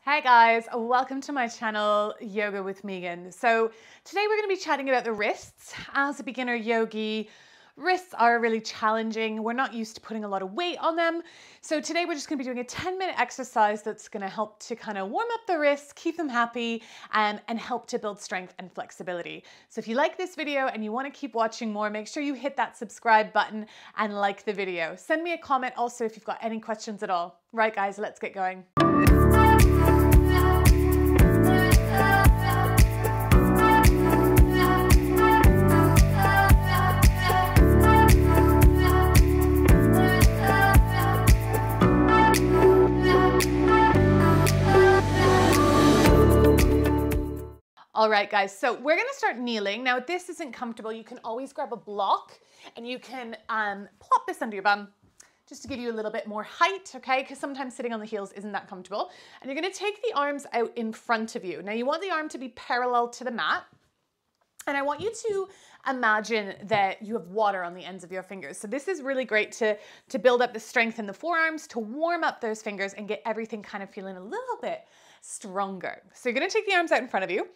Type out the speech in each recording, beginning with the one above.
Hey guys, welcome to my channel, Yoga with Megan. So today we're going to be chatting about the wrists. As a beginner yogi, wrists are really challenging. We're not used to putting a lot of weight on them. So today we're just going to be doing a 10-minute exercise that's going to help to kind of warm up the wrists, keep them happy, and help to build strength and flexibility. So if you like this video and you want to keep watching more, make sure you hit that subscribe button and like the video. Send me a comment also if you've got any questions at all. Right guys, let's get going. All right, guys, so we're gonna start kneeling. Now, if this isn't comfortable, you can always grab a block and you can plop this under your bum just to give you a little bit more height, okay? Because sometimes sitting on the heels isn't that comfortable. And you're gonna take the arms out in front of you. Now, you want the arm to be parallel to the mat. And I want you to imagine that you have water on the ends of your fingers. So this is really great to build up the strength in the forearms, to warm up those fingers and get everything kind of feeling a little bit stronger. So you're gonna take the arms out in front of you.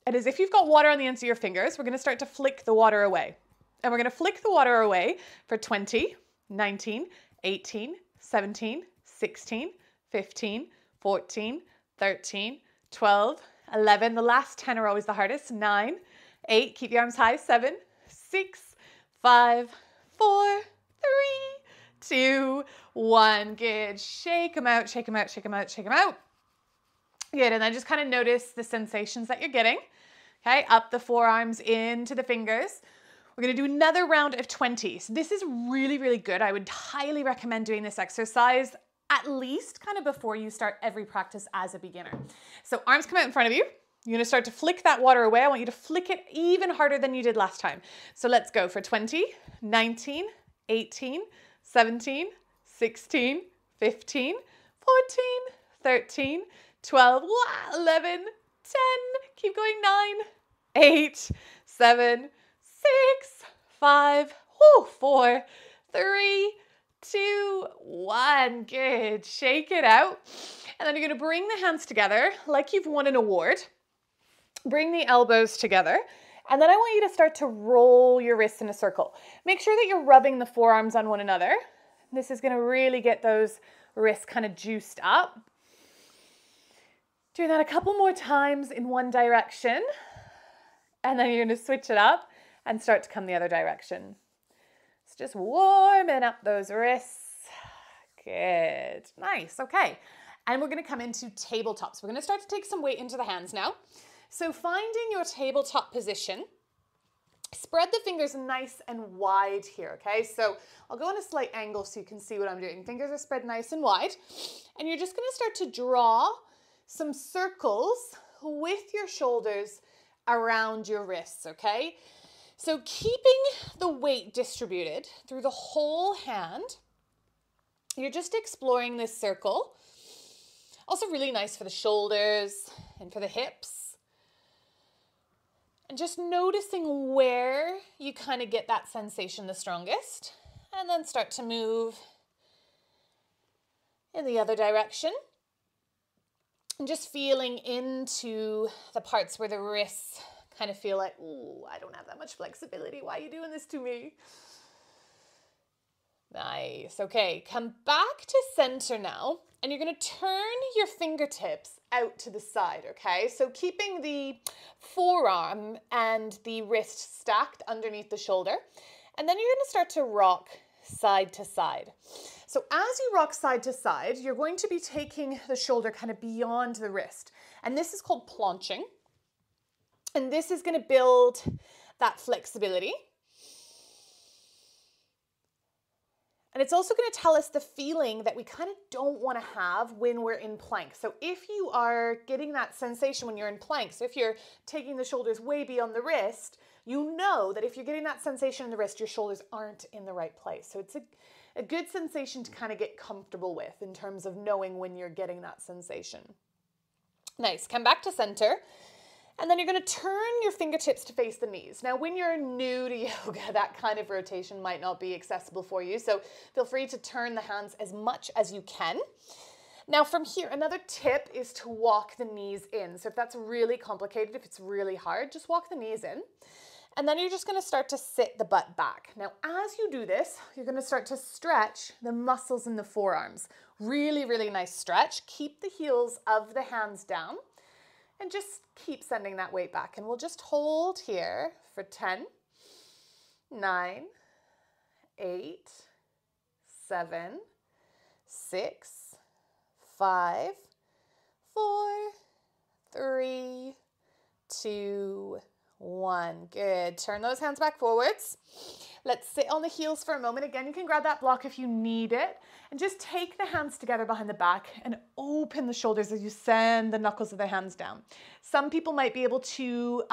And as if you've got water on the ends of your fingers, we're gonna start to flick the water away. And we're gonna flick the water away for 20, 19, 18, 17, 16, 15, 14, 13, 12, 11. The last 10 are always the hardest. 9, 8, keep the arms high. 7, 6, 5, 4, 3, 2, 1. Good. Shake them out, shake them out, shake them out, shake them out. Good, and then just kind of notice the sensations that you're getting. Okay, up the forearms, into the fingers. We're gonna do another round of 20. So this is really, really good. I would highly recommend doing this exercise at least kind of before you start every practice as a beginner. So arms come out in front of you. You're gonna start to flick that water away. I want you to flick it even harder than you did last time. So let's go for 20, 19, 18, 17, 16, 15, 14, 13, 12, 11, 10, keep going, 9, 8, 7, 6, 5, 4, 3, 2, 1. Good. Shake it out. And then you're going to bring the hands together like you've won an award. Bring the elbows together. And then I want you to start to roll your wrists in a circle. Make sure that you're rubbing the forearms on one another. This is going to really get those wrists kind of juiced up. Do that a couple more times in one direction. And then you're going to switch it up and start to come the other direction. So just warming up those wrists. Good. Nice. Okay. And we're going to come into tabletop. So we're going to start to take some weight into the hands now. So finding your tabletop position, spread the fingers nice and wide here, okay? So I'll go on a slight angle so you can see what I'm doing. Fingers are spread nice and wide. And you're just going to start to draw some circles with your shoulders around your wrists, okay? So keeping the weight distributed through the whole hand, you're just exploring this circle. Also really nice for the shoulders and for the hips. And just noticing where you kind of get that sensation the strongest. And then start to move in the other direction. And just feeling into the parts where the wrists kind of feel like, ooh, I don't have that much flexibility. Why are you doing this to me? Nice. Okay, come back to center now. And you're going to turn your fingertips out to the side, okay? So keeping the forearm and the wrist stacked underneath the shoulder. And then you're going to start to rock side to side. So as you rock side to side, you're going to be taking the shoulder kind of beyond the wrist. And this is called planching. And this is going to build that flexibility. And it's also going to tell us the feeling that we kind of don't want to have when we're in plank. So if you are getting that sensation when you're in plank, so if you're taking the shoulders way beyond the wrist, you know that if you're getting that sensation in the wrist, your shoulders aren't in the right place. So it's a good sensation to kind of get comfortable with in terms of knowing when you're getting that sensation. Nice. Come back to center. And then you're going to turn your fingertips to face the knees. Now, when you're new to yoga, that kind of rotation might not be accessible for you. So feel free to turn the hands as much as you can. Now from here, another tip is to walk the knees in. So if that's really complicated, if it's really hard, just walk the knees in. And then you're just going to start to sit the butt back. Now, as you do this, you're going to start to stretch the muscles in the forearms. Really, really nice stretch. Keep the heels of the hands down and just keep sending that weight back. And we'll just hold here for 10, 9, 8, 7, 6, 5, 4, 3, 2, 1. Good. Turn those hands back forwards. Let's sit on the heels for a moment. Again, you can grab that block if you need it. And just take the hands together behind the back and open the shoulders as you send the knuckles of the hands down. Some people might be able to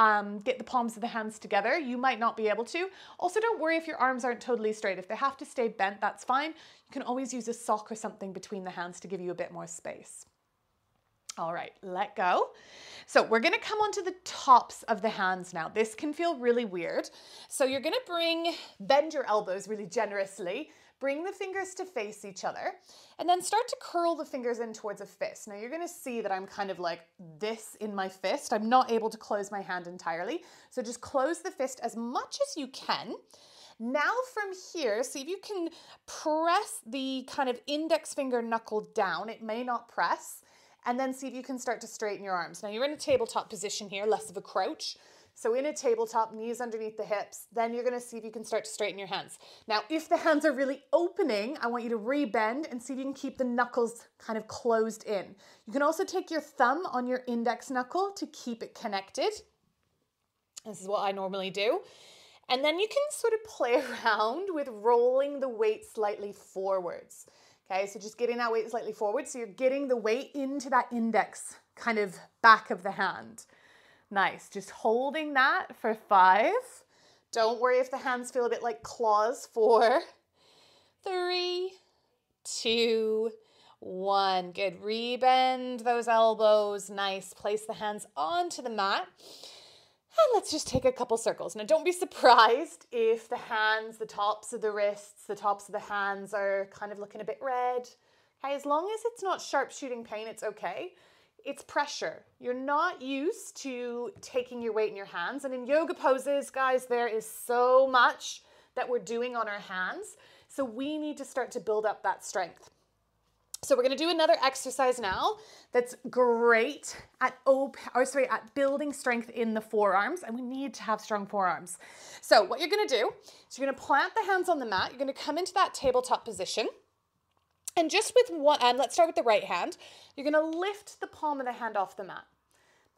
get the palms of the hands together. You might not be able to. Also, don't worry if your arms aren't totally straight. If they have to stay bent, that's fine. You can always use a sock or something between the hands to give you a bit more space. All right, let go. So we're going to come onto the tops of the hands now. This can feel really weird. So you're going to bend your elbows really generously, bring the fingers to face each other, and then start to curl the fingers in towards a fist. Now you're going to see that I'm kind of like this in my fist. I'm not able to close my hand entirely. So just close the fist as much as you can. Now from here, see if you can press the kind of index finger knuckle down. It may not press. And then see if you can start to straighten your arms. Now you're in a tabletop position here, less of a crouch. So in a tabletop, knees underneath the hips, then you're gonna see if you can start to straighten your hands. Now, if the hands are really opening, I want you to rebend and see if you can keep the knuckles kind of closed in. You can also take your thumb on your index knuckle to keep it connected. This is what I normally do. And then you can sort of play around with rolling the weight slightly forwards. Okay, so just getting that weight slightly forward. So you're getting the weight into that index kind of back of the hand. Nice, just holding that for 5. Don't worry if the hands feel a bit like claws. 4, 3, 2, 1. Good, rebend those elbows. Nice, place the hands onto the mat. And let's just take a couple circles. Now don't be surprised if the hands, the tops of the wrists, the tops of the hands are kind of looking a bit red. Okay, as long as it's not sharp shooting pain, it's okay. It's pressure. You're not used to taking your weight in your hands. And in yoga poses, guys, there is so much that we're doing on our hands. So we need to start to build up that strength. So we're going to do another exercise now that's great at building strength in the forearms, and we need to have strong forearms. So what you're going to do is you're going to plant the hands on the mat. You're going to come into that tabletop position, and just with one, let's start with the right hand. You're going to lift the palm of the hand off the mat.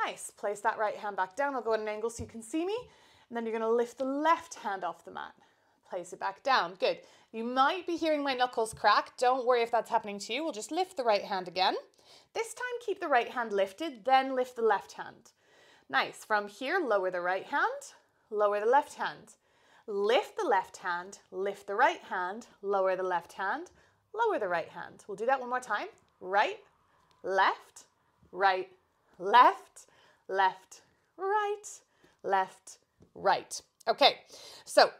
Nice. Place that right hand back down. I'll go at an angle so you can see me, and then you're going to lift the left hand off the mat. Place it back down. Good. You might be hearing my knuckles crack. Don't worry if that's happening to you. We'll just lift the right hand again. This time, keep the right hand lifted, then lift the left hand. Nice. From here, lower the right hand, lower the left hand. Lift the left hand, lift the right hand, lower the left hand, lower the right hand. We'll do that one more time. Right, left, right, left, left, right, left, right. Okay, so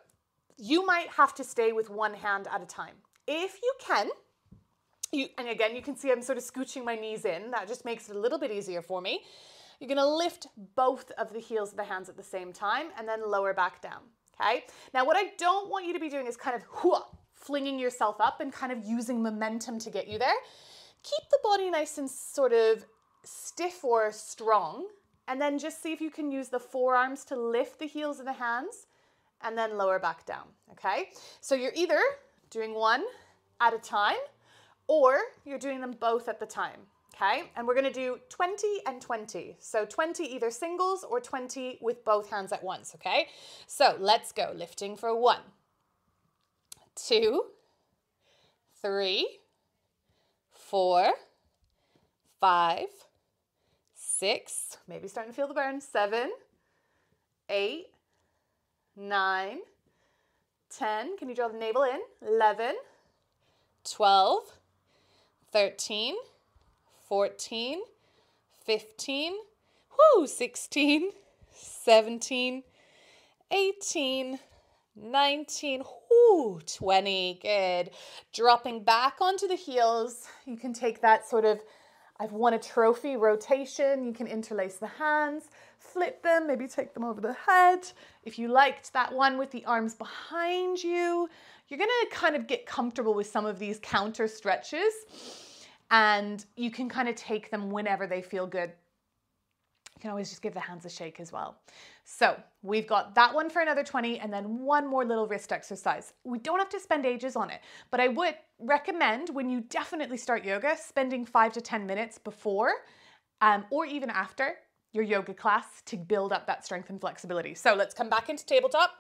you might have to stay with one hand at a time. If you can, and again, you can see I'm sort of scooching my knees in. That just makes it a little bit easier for me. You're going to lift both of the heels of the hands at the same time and then lower back down. Okay. Now, what I don't want you to be doing is kind of flinging yourself up and kind of using momentum to get you there. Keep the body nice and sort of stiff or strong, and then just see if you can use the forearms to lift the heels of the hands and then lower back down, okay? So you're either doing one at a time or you're doing them both at the time, okay? And we're gonna do 20 and 20. So 20 either singles or 20 with both hands at once, okay? So let's go, lifting for 1, 2, 3, 4, 5, 6, maybe starting to feel the burn, 7, 8, 9, 10, can you draw the navel in? 11, 12, 13, 14, 15, 16, 17, 18, 19, whoo, 20, good. Dropping back onto the heels. You can take that sort of, I've won a trophy rotation. You can interlace the hands, flip them, maybe take them over the head. If you liked that one with the arms behind you, you're gonna kind of get comfortable with some of these counter stretches, and you can kind of take them whenever they feel good. You can always just give the hands a shake as well. So we've got that one for another 20, and then one more little wrist exercise. We don't have to spend ages on it, but I would recommend when you definitely start yoga, spending 5 to 10 minutes before or even after your yoga class to build up that strength and flexibility. So let's come back into tabletop,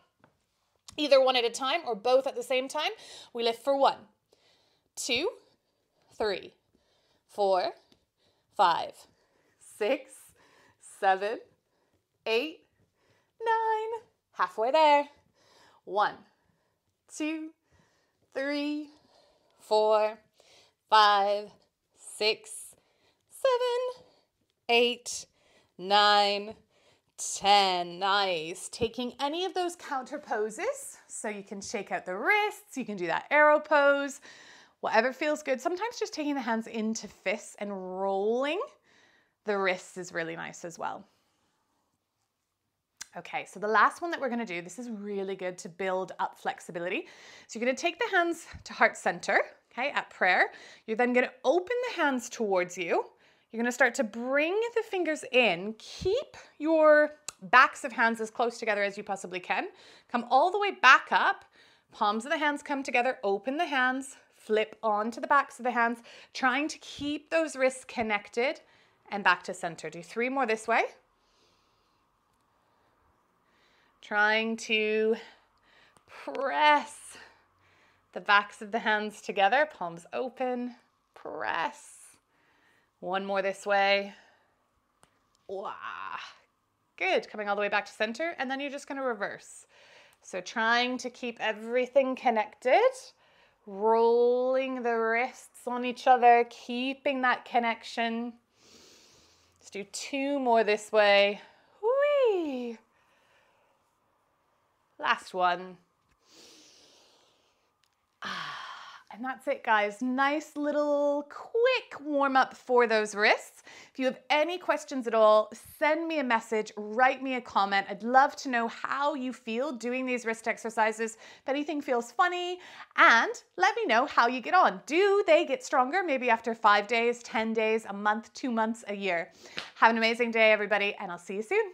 either one at a time or both at the same time. We lift for 1, 2, 3, 4, 5, 6, 7, 8, 9, halfway there. 1, 2, 3, 4, 5, 6, 7, 8, 9, 10. Nice. Taking any of those counter poses. So you can shake out the wrists, you can do that arrow pose, whatever feels good. Sometimes just taking the hands into fists and rolling the wrists is really nice as well. Okay, so the last one that we're gonna do, this is really good to build up flexibility. So you're gonna take the hands to heart center, okay, at prayer. You're then gonna open the hands towards you. You're gonna start to bring the fingers in. Keep your backs of hands as close together as you possibly can. Come all the way back up. Palms of the hands come together, open the hands, flip onto the backs of the hands, trying to keep those wrists connected and back to center. Do 3 more this way. Trying to press the backs of the hands together, palms open, press. 1 more this way. Wow. Good, coming all the way back to center, and then you're just gonna reverse. So trying to keep everything connected, rolling the wrists on each other, keeping that connection. Let's do 2 more this way. Whee! Last one. And that's it, guys. Nice little quick warm up for those wrists. If you have any questions at all, send me a message, write me a comment. I'd love to know how you feel doing these wrist exercises. If anything feels funny, and let me know how you get on. Do they get stronger maybe after 5 days, 10 days, a month, 2 months, a year? Have an amazing day, everybody, and I'll see you soon.